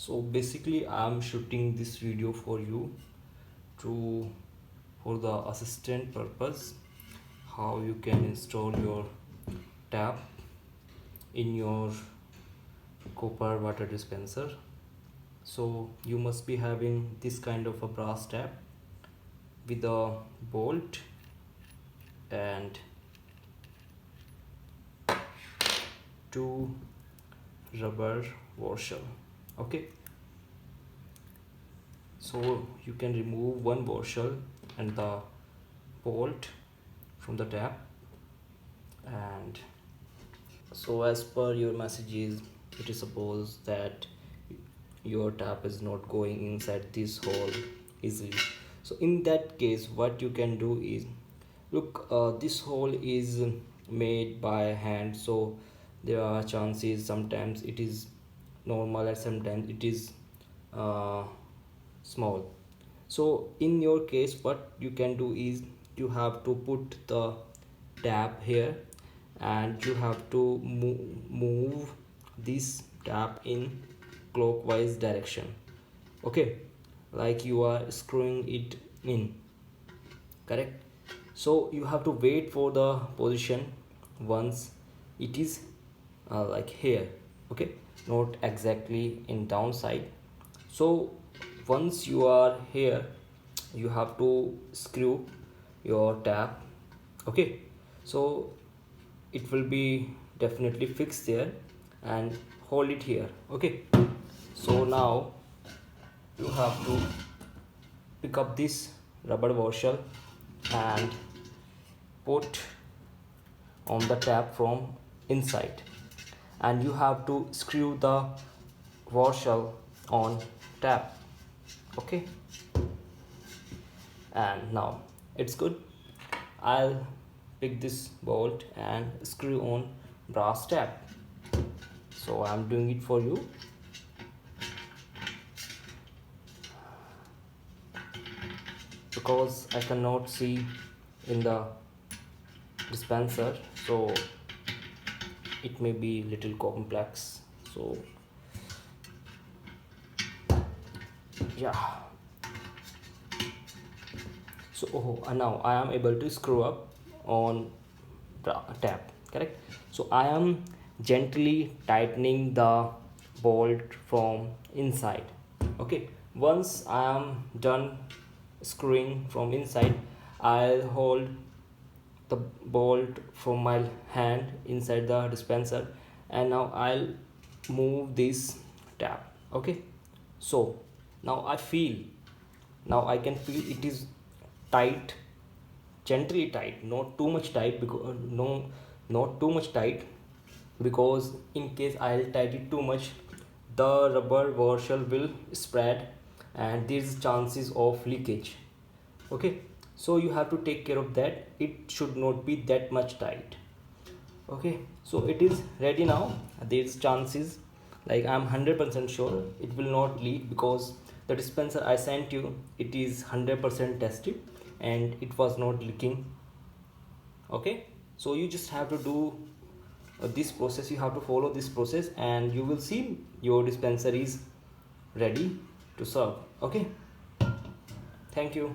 So basically I'm shooting this video for you to for the assistant purpose, how you can install your tap in your copper water dispenser. So you must be having this kind of a brass tap with a bolt and two rubber washer. Okay, so you can remove one washer and the bolt from the tap. And so as per your messages, it is supposed that your tap is not going inside this hole easily. So in that case, what you can do is, look, this hole is made by hand, so there are chances sometimes it is normal and sometimes it is uh, small. So in your case, what you can do is you have to put the tap here and you have to move this tap in clockwise direction. Okay, like you are screwing it in, correct? So you have to wait for the position once it is like here. Okay, not exactly in downside. So once you are here, you have to screw your tap. Okay, so it will be definitely fixed there and hold it here. Okay, so now you have to pick up this rubber washer and put on the tap from inside, and you have to screw the washer on tap. Okay, and now it's good. I'll pick this bolt and screw on brass tap. So I'm doing it for you. Because I cannot see in the dispenser, so it may be little complex. So yeah, so and now I am able to screw up on the tap, correct? So I am gently tightening the bolt from inside. Okay, once I am done screwing from inside, I'll hold the bolt from my hand inside the dispenser, and now I'll move this tap. Okay, so now I can feel it is tight, gently tight, not too much tight, because no, not too much tight, because in case I'll tight it too much, the rubber washer will spread and there's chances of leakage. Okay, so you have to take care of that. It should not be that much tight. Okay, so it is ready now. There's chances, like I'm 100% sure it will not leak, because the dispenser I sent you, it is 100% tested and it was not leaking. Okay, so you just have to do this process. You have to follow this process and you will see your dispenser is ready to serve. Okay, thank you.